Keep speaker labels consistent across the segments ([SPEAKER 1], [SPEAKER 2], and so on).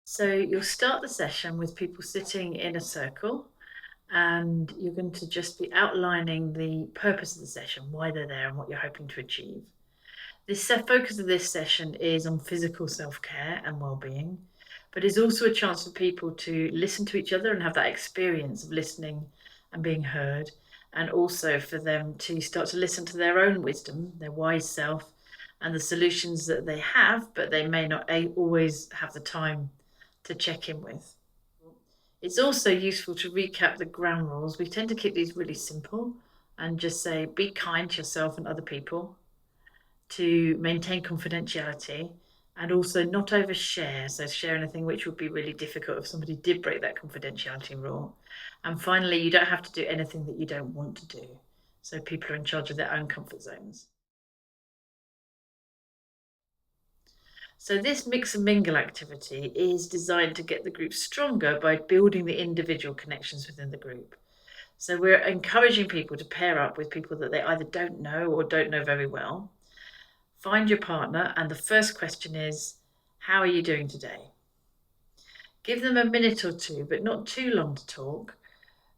[SPEAKER 1] So you'll start the session with people sitting in a circle, and you're going to just be outlining the purpose of the session, why they're there, and what you're hoping to achieve. This focus of this session is on physical self-care and well-being, but it's also a chance for people to listen to each other and have that experience of listening and being heard, and also for them to start to listen to their own wisdom, their wise self, and the solutions that they have, but they may not always have the time to check in with. It's also useful to recap the ground rules. We tend to keep these really simple and just say be kind to yourself and other people, to maintain confidentiality, and also not overshare. So share anything which would be really difficult if somebody did break that confidentiality rule. And finally, you don't have to do anything that you don't want to do. So people are in charge of their own comfort zones. So this mix and mingle activity is designed to get the group stronger by building the individual connections within the group. So we're encouraging people to pair up with people that they either don't know or don't know very well. Find your partner, and the first question is, how are you doing today? Give them a minute or two, but not too long to talk,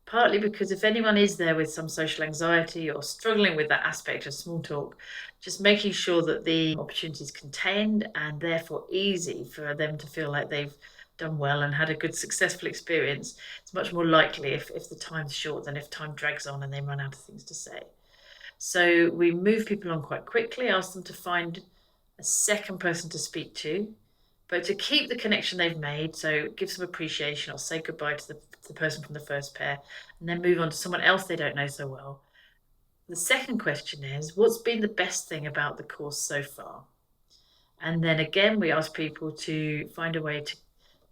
[SPEAKER 1] partly because if anyone is there with some social anxiety or struggling with that aspect of small talk, just making sure that the opportunity is contained and therefore easy for them to feel like they've done well and had a good, successful experience. It's much more likely if the time's short than if time drags on and they run out of things to say. So we move people on quite quickly, ask them to find a second person to speak to, but to keep the connection they've made, so give some appreciation or say goodbye to the person from the first pair, and then move on to someone else they don't know so well. The second question is, what's been the best thing about the course so far? And then again, we ask people to find a way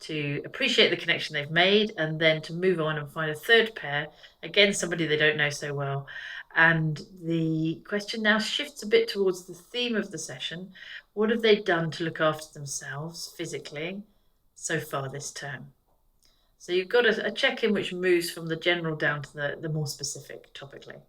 [SPEAKER 1] to appreciate the connection they've made and then to move on and find a third pair, again, somebody they don't know so well. And the question now shifts a bit towards the theme of the session. What have they done to look after themselves physically so far this term? So you've got a check-in which moves from the general down to the more specific topically.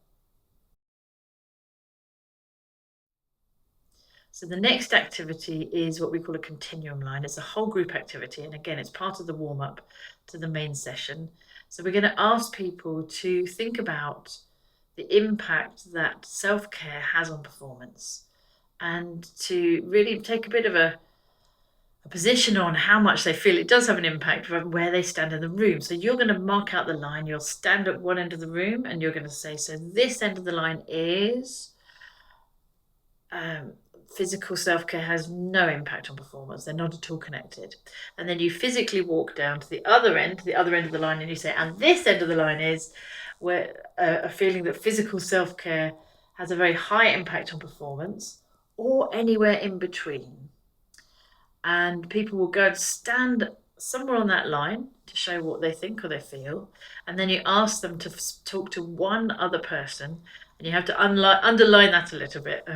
[SPEAKER 1] So the next activity is what we call a continuum line. It's a whole group activity, and again, it's part of the warm-up to the main session. So we're going to ask people to think about the impact that self-care has on performance and to really take a bit of a position on how much they feel it does have an impact from where they stand in the room. So you're going to mark out the line, you'll stand at one end of the room and you're going to say, so this end of the line is physical self-care has no impact on performance. They're not at all connected. And then you physically walk down to the other end of the line, and you say, and this end of the line is where a feeling that physical self-care has a very high impact on performance, or anywhere in between. And people will go and stand somewhere on that line to show what they think or they feel. And then you ask them to talk to one other person, and you have to underline that a little bit.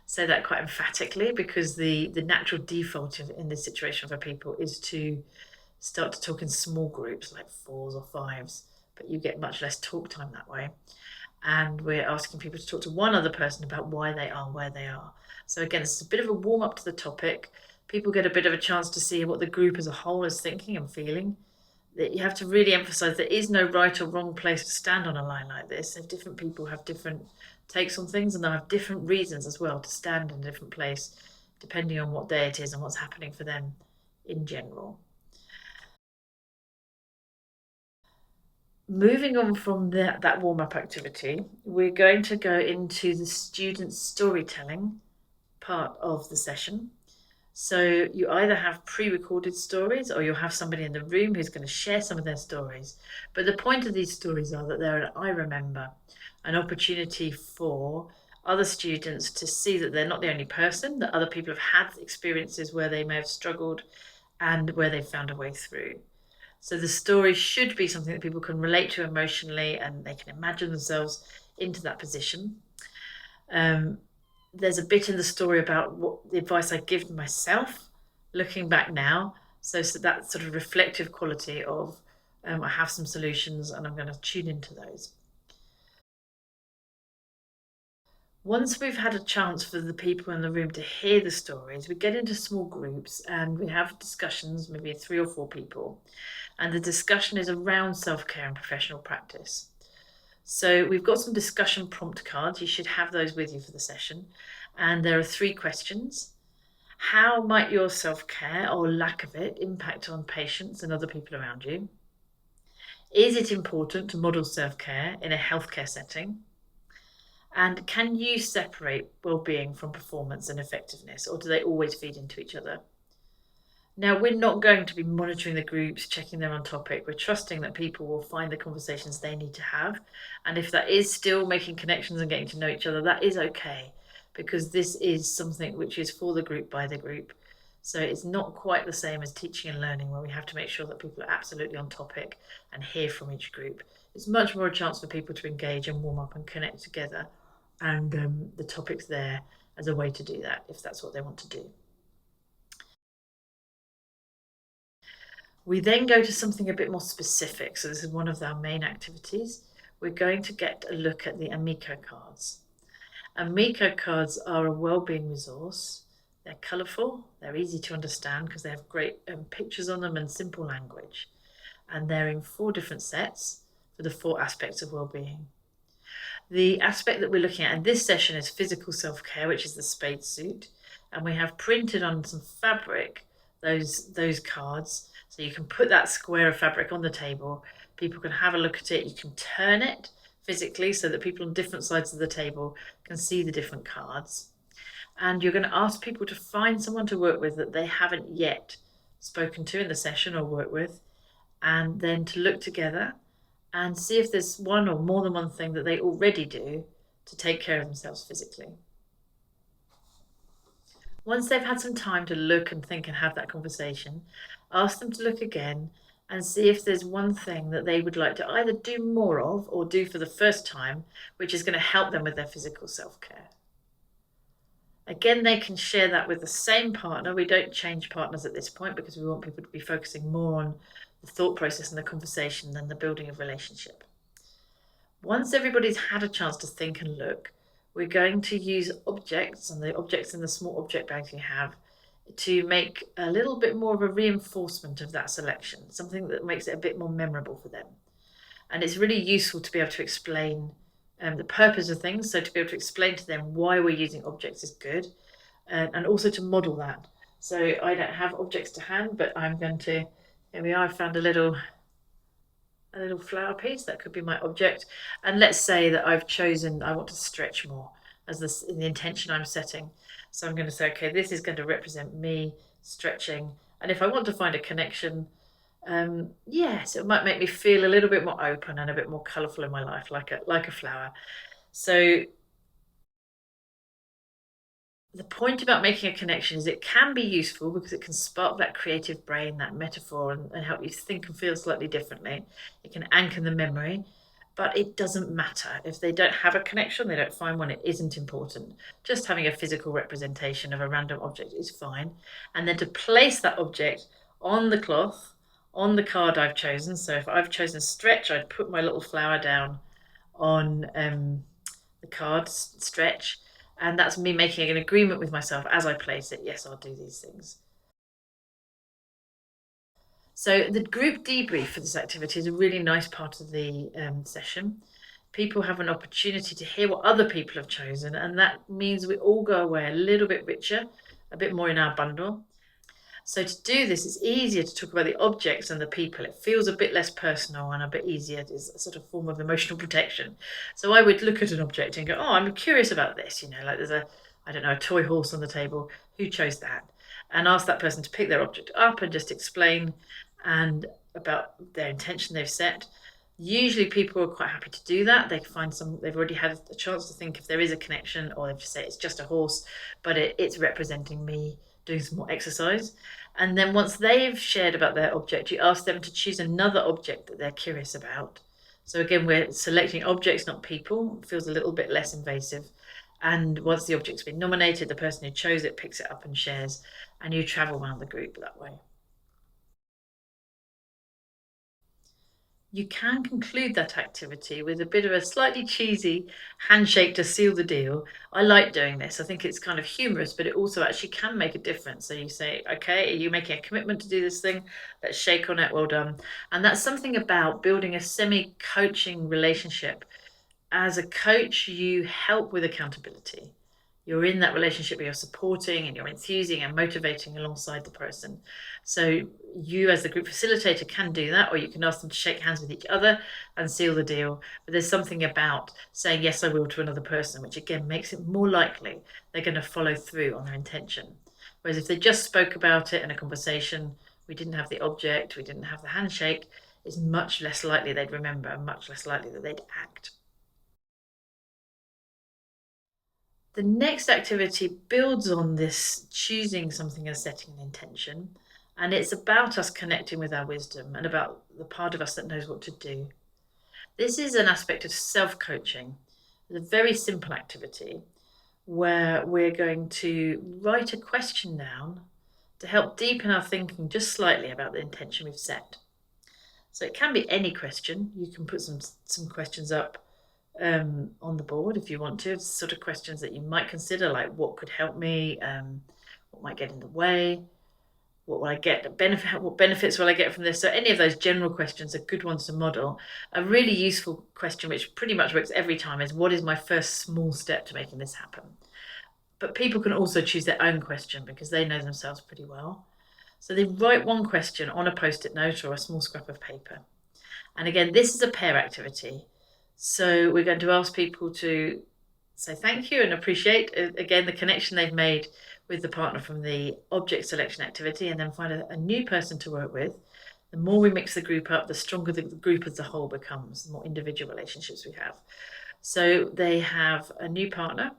[SPEAKER 1] Say that quite emphatically, because the natural default in this situation for people is to start to talk in small groups like fours or fives, but you get much less talk time that way. And we're asking people to talk to one other person about why they are where they are. So again, it's a bit of a warm up to the topic. People get a bit of a chance to see what the group as a whole is thinking and feeling. That you have to really emphasize there is no right or wrong place to stand on a line like this. If different people have different takes on things, and they'll have different reasons as well to stand in a different place, depending on what day it is and what's happening for them in general. Moving on from that warm-up activity, we're going to go into the student storytelling part of the session. So you either have pre-recorded stories or you'll have somebody in the room who's going to share some of their stories. But the point of these stories are that they're an I remember, an opportunity for other students to see that they're not the only person, that other people have had experiences where they may have struggled and where they've found a way through. So the story should be something that people can relate to emotionally and they can imagine themselves into that position. There's a bit in the story about what the advice I give myself looking back now. So that sort of reflective quality of I have some solutions and I'm going to tune into those. Once we've had a chance for the people in the room to hear the stories, we get into small groups and we have discussions, maybe 3 or 4 people, and the discussion is around self-care and professional practice. So we've got some discussion prompt cards. You should have those with you for the session. And there are 3 questions. How might your self-care or lack of it impact on patients and other people around you? Is it important to model self-care in a healthcare setting? And can you separate well-being from performance and effectiveness, or do they always feed into each other? Now, we're not going to be monitoring the groups, checking they're on topic. We're trusting that people will find the conversations they need to have. And if that is still making connections and getting to know each other, that is okay, because this is something which is for the group by the group. So it's not quite the same as teaching and learning, where we have to make sure that people are absolutely on topic and hear from each group. It's much more a chance for people to engage and warm up and connect together. And the topic's there as a way to do that, if that's what they want to do. We then go to something a bit more specific. So this is one of our main activities. We're going to get a look at the Amico cards. Amico cards are a wellbeing resource. They're colourful, they're easy to understand because they have great pictures on them and simple language. And they're in 4 different sets for the 4 aspects of wellbeing. The aspect that we're looking at in this session is physical self-care, which is the spade suit. And we have printed on some fabric those cards. So you can put that square of fabric on the table. People can have a look at it. You can turn it physically so that people on different sides of the table can see the different cards. And you're going to ask people to find someone to work with that they haven't yet spoken to in the session or worked with, and then to look together and see if there's one or more than one thing that they already do to take care of themselves physically. Once they've had some time to look and think and have that conversation, ask them to look again and see if there's one thing that they would like to either do more of or do for the first time, which is going to help them with their physical self-care. Again, they can share that with the same partner. We don't change partners at this point because we want people to be focusing more on the thought process and the conversation than the building of relationship. Once everybody's had a chance to think and look, we're going to use objects and the objects in the small object bags you have to make a little bit more of a reinforcement of that selection, something that makes it a bit more memorable for them. And it's really useful to be able to explain the purpose of things, so to be able to explain to them why we're using objects is good, and also to model that. So I don't have objects to hand, but I'm going to, here we are, I found a little flower piece that could be my object. And let's say that I've chosen, I want to stretch more as this in the intention I'm setting. So I'm going to say, okay, this is going to represent me stretching. And if I want to find a connection, yes, it might make me feel a little bit more open and a bit more colourful in my life, like a flower. So the point about making a connection is it can be useful because it can spark that creative brain, that metaphor, and help you think and feel slightly differently. It can anchor the memory, but it doesn't matter. If they don't have a connection, they don't find one, it isn't important. Just having a physical representation of a random object is fine. And then to place that object on the cloth, on the card I've chosen. So if I've chosen stretch, I'd put my little flower down on the card stretch. And that's me making an agreement with myself as I place it. Yes, I'll do these things. So the group debrief for this activity is a really nice part of the session. People have an opportunity to hear what other people have chosen, and that means we all go away a little bit richer, a bit more in our bundle. So to do this, it's easier to talk about the objects and the people. It feels a bit less personal and a bit easier. It's a sort of form of emotional protection. So I would look at an object and go, oh, I'm curious about this. Like there's a toy horse on the table. Who chose that? And ask that person to pick their object up and just explain and about their intention they've set. Usually people are quite happy to do that. They've already had a chance to think if there is a connection, or they just say it's just a horse, but it's representing me doing some more exercise. And then once they've shared about their object, you ask them to choose another object that they're curious about. So again, we're selecting objects, not people. It feels a little bit less invasive. And once the object's been nominated, the person who chose it picks it up and shares, and you travel around the group that way. you can conclude that activity with a bit of a slightly cheesy handshake to seal the deal. I like doing this. I think it's kind of humorous, but it also actually can make a difference. So you say, okay, are you making a commitment to do this thing? Let's shake on it. Well done. And that's something about building a semi-coaching relationship. As a coach, you help with accountability. You're in that relationship where you're supporting and you're enthusing and motivating alongside the person. So you, as the group facilitator, can do that, or you can ask them to shake hands with each other and seal the deal. But there's something about saying yes, I will to another person, which again makes it more likely they're going to follow through on their intention. Whereas if they just spoke about it in a conversation, we didn't have the object, we didn't have the handshake, it's much less likely they'd remember and much less likely that they'd act. The next activity builds on this choosing something and setting an intention. And it's about us connecting with our wisdom and about the part of us that knows what to do. This is an aspect of self coaching. It's a very simple activity where we're going to write a question down to help deepen our thinking just slightly about the intention we've set. So it can be any question. You can put some questions up on the board if you want to. It's sort of questions that you might consider, like what could help me, what might get in the way, what will I get, benefit, what benefits will I get from this? So any of those general questions are good ones to model. A really useful question, which pretty much works every time, is what is my first small step to making this happen? But people can also choose their own question because they know themselves pretty well. So they write one question on a post-it note or a small scrap of paper. And again, this is a pair activity. So we're going to ask people to say thank you and appreciate, again, the connection they've made with the partner from the object selection activity, and then find a new person to work with. The more we mix the group up, the stronger the group as a whole becomes, the more individual relationships we have. So they have a new partner,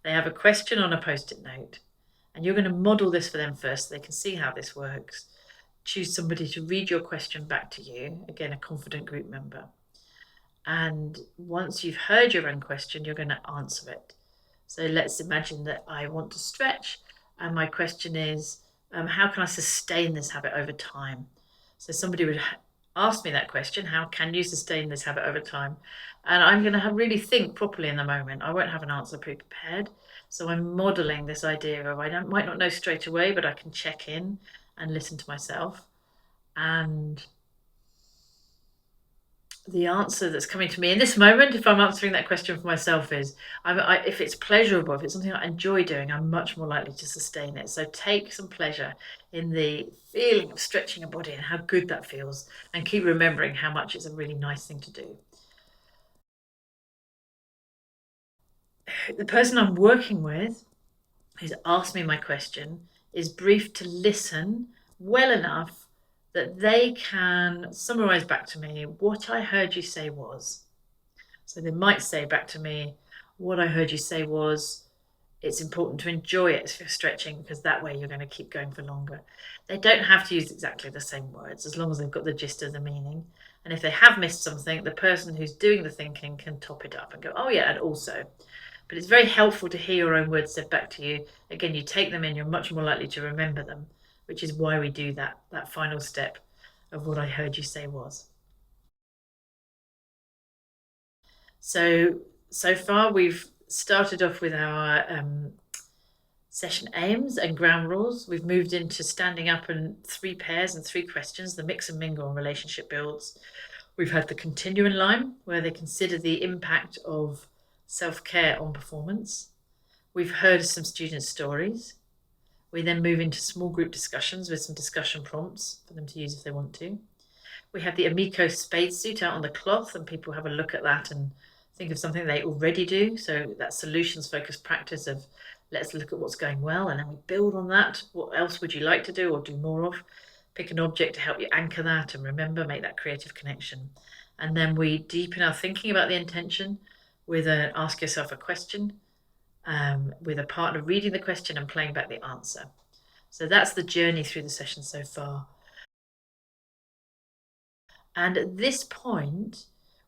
[SPEAKER 1] they have a question on a post-it note, and you're going to model this for them first so they can see how this works. Choose somebody to read your question back to you, again, a confident group member. And once you've heard your own question, you're going to answer it. So let's imagine that I want to stretch, and my question is, how can I sustain this habit over time? So somebody would ask me that question, how can you sustain this habit over time? And I'm going to really think properly in the moment. I won't have an answer pre-prepared. So I'm modeling this idea of might not know straight away, but I can check in and listen to myself. And the answer that's coming to me in this moment, if I'm answering that question for myself, is if it's pleasurable, if it's something I enjoy doing, I'm much more likely to sustain it. So take some pleasure in the feeling of stretching a body and how good that feels, and keep remembering how much it's a really nice thing to do. The person I'm working with who's asked me my question is briefed to listen well enough that they can summarize back to me what I heard you say was. So they might say back to me, what I heard you say was, it's important to enjoy it if you're stretching because that way you're going to keep going for longer. They don't have to use exactly the same words as long as they've got the gist of the meaning. And if they have missed something, the person who's doing the thinking can top it up and go, oh yeah, and also. But it's very helpful to hear your own words said back to you. Again, you take them in, you're much more likely to remember them, which is why we do that final step of what I heard you say was. So far we've started off with our session aims and ground rules. We've moved into standing up and 3 pairs and 3 questions, the mix and mingle and relationship builds. We've had the continuum line, where they consider the impact of self-care on performance. We've heard some student stories. We then move into small group discussions with some discussion prompts for them to use if they want to. We have the Amico spade suit out on the cloth, and people have a look at that and think of something they already do. So that solutions-focused practice of let's look at what's going well, and then we build on that. What else would you like to do or do more of? Pick an object to help you anchor that and remember, make that creative connection. And then we deepen our thinking about the intention with an ask yourself a question, with a partner reading the question and playing back the answer. So that's the journey through the session so far. And at this point,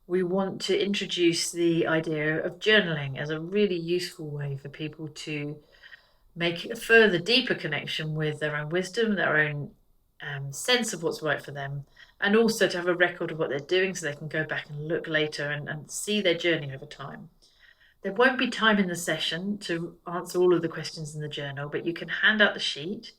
[SPEAKER 1] we want to introduce the idea of journaling as a really useful way for people to make a further deeper connection with their own wisdom, their own sense of what's right for them, and also to have a record of what they're doing so they can go back and look later and see their journey over time. There won't be time in the session to answer all of the questions in the journal, but you can hand out the sheet.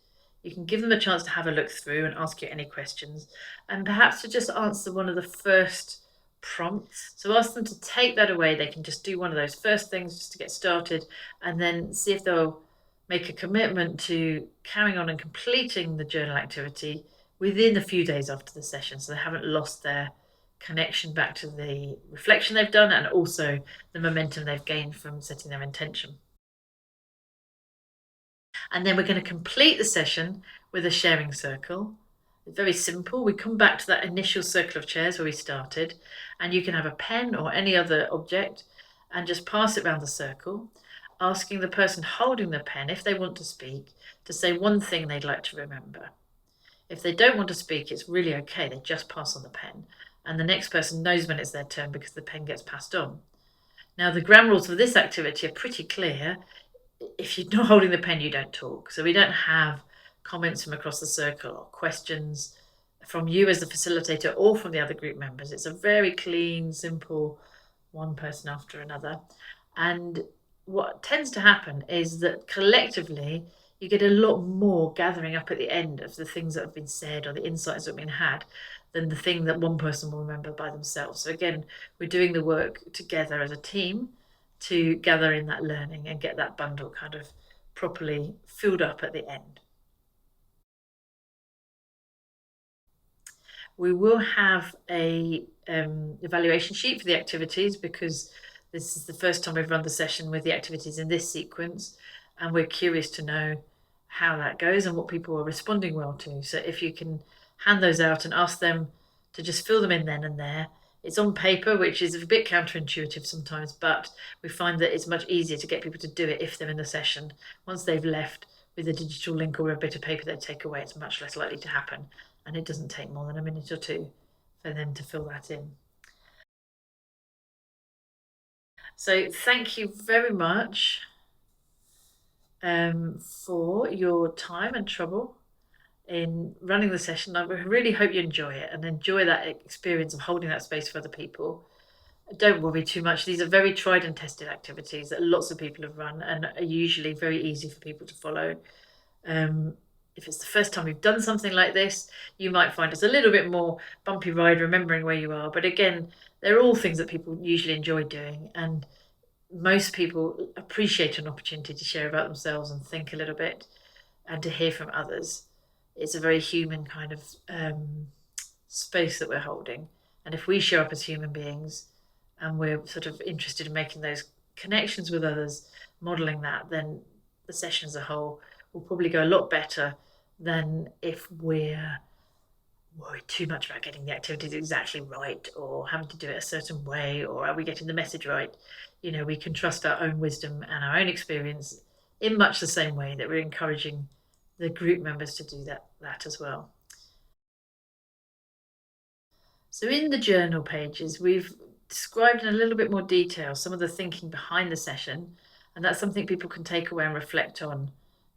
[SPEAKER 1] You can give them a chance to have a look through and ask you any questions, and perhaps to just answer one of the first prompts. So ask them to take that away. They can just do one of those first things just to get started, and then see if they'll make a commitment to carrying on and completing the journal activity within a few days after the session, so they haven't lost their connection back to the reflection they've done and also the momentum they've gained from setting their intention. And then we're going to complete the session with a sharing circle. It's very simple. We come back to that initial circle of chairs where we started, and you can have a pen or any other object and just pass it around the circle, asking the person holding the pen, if they want to speak, to say one thing they'd like to remember. If they don't want to speak, it's really okay. They just pass on the pen, and the next person knows when it's their turn because the pen gets passed on. Now, the ground rules for this activity are pretty clear. If you're not holding the pen, you don't talk. So we don't have comments from across the circle or questions from you as the facilitator or from the other group members. It's a very clean, simple, one person after another. And what tends to happen is that collectively you get a lot more gathering up at the end of the things that have been said or the insights that have been had than the thing that one person will remember by themselves. So again, we're doing the work together as a team to gather in that learning and get that bundle kind of properly filled up at the end. We will have a evaluation sheet for the activities because this is the first time we've run the session with the activities in this sequence, and we're curious to know how that goes and what people are responding well to. So if you can hand those out and ask them to just fill them in then and there. It's on paper, which is a bit counterintuitive sometimes, but we find that it's much easier to get people to do it if they're in the session. Once they've left with a digital link or a bit of paper they take away, it's much less likely to happen, and it doesn't take more than a minute or two for them to fill that in. So thank you very much for your time and trouble in running the session. I really hope you enjoy it and enjoy that experience of holding that space for other people. Don't worry too much. These are very tried and tested activities that lots of people have run and are usually very easy for people to follow. If it's the first time you've done something like this, you might find it's a little bit more bumpy ride remembering where you are. But again, they're all things that people usually enjoy doing, and most people appreciate an opportunity to share about themselves and think a little bit and to hear from others. It's a very human kind of space that we're holding. And if we show up as human beings and we're sort of interested in making those connections with others, modeling that, then the session as a whole will probably go a lot better than if we're worried too much about getting the activities exactly right or having to do it a certain way, or are we getting the message right? You know, we can trust our own wisdom and our own experience in much the same way that we're encouraging the group members to do that as well. So in the journal pages, we've described in a little bit more detail some of the thinking behind the session, and that's something people can take away and reflect on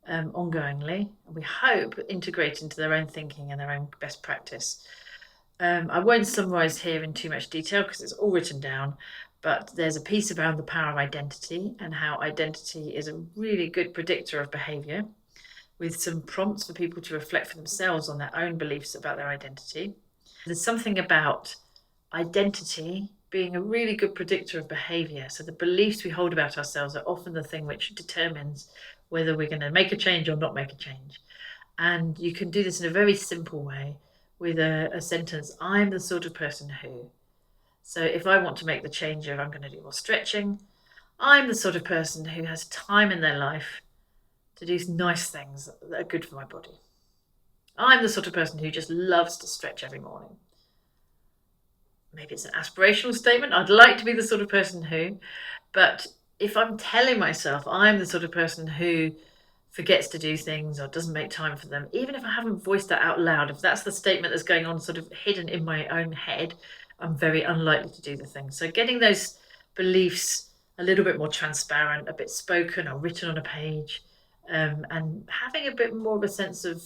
[SPEAKER 1] ongoingly, and we hope integrate into their own thinking and their own best practice. I won't summarise here in too much detail because it's all written down, but there's a piece around the power of identity and how identity is a really good predictor of behaviour, with some prompts for people to reflect for themselves on their own beliefs about their identity. There's something about identity being a really good predictor of behaviour. So the beliefs we hold about ourselves are often the thing which determines whether we're going to make a change or not make a change. And you can do this in a very simple way with a sentence, I'm the sort of person who. So if I want to make the change of I'm going to do more stretching, I'm the sort of person who has time in their life to do nice things that are good for my body. I'm the sort of person who just loves to stretch every morning. Maybe it's an aspirational statement. I'd like to be the sort of person who, but if I'm telling myself I'm the sort of person who forgets to do things or doesn't make time for them, even if I haven't voiced that out loud, if that's the statement that's going on sort of hidden in my own head, I'm very unlikely to do the thing. So getting those beliefs a little bit more transparent, a bit spoken or written on a page, and having a bit more of a sense of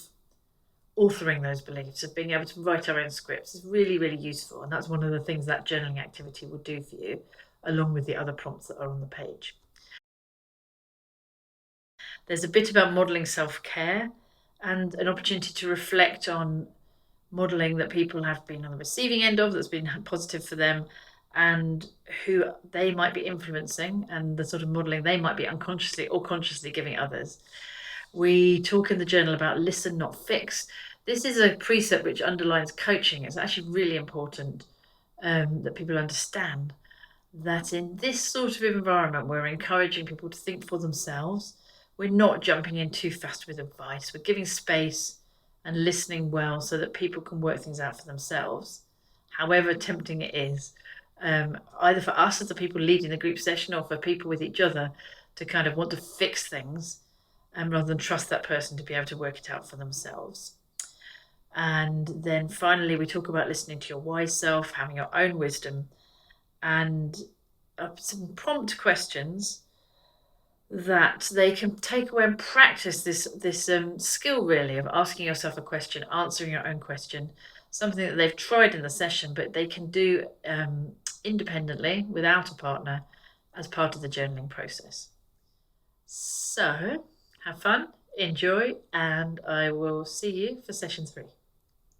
[SPEAKER 1] authoring those beliefs, of being able to write our own scripts is really, really useful. And that's one of the things that journaling activity will do for you, along with the other prompts that are on the page. There's a bit about modelling self-care and an opportunity to reflect on modelling that people have been on the receiving end of that's been positive for them, and who they might be influencing, and the sort of modelling they might be unconsciously or consciously giving others. We talk in the journal about listen, not fix. This is a precept which underlines coaching. It's actually really important that people understand that in this sort of environment, we're encouraging people to think for themselves. We're not jumping in too fast with advice. We're giving space and listening well so that people can work things out for themselves, however tempting it is, either for us as the people leading the group session or for people with each other to kind of want to fix things, rather than trust that person to be able to work it out for themselves. And then finally, we talk about listening to your wise self, having your own wisdom, and some prompt questions that they can take away and practice this skill, really, of asking yourself a question, answering your own question, something that they've tried in the session, but they can do independently without a partner as part of the journaling process. So have fun, enjoy, and I will see you for session 3.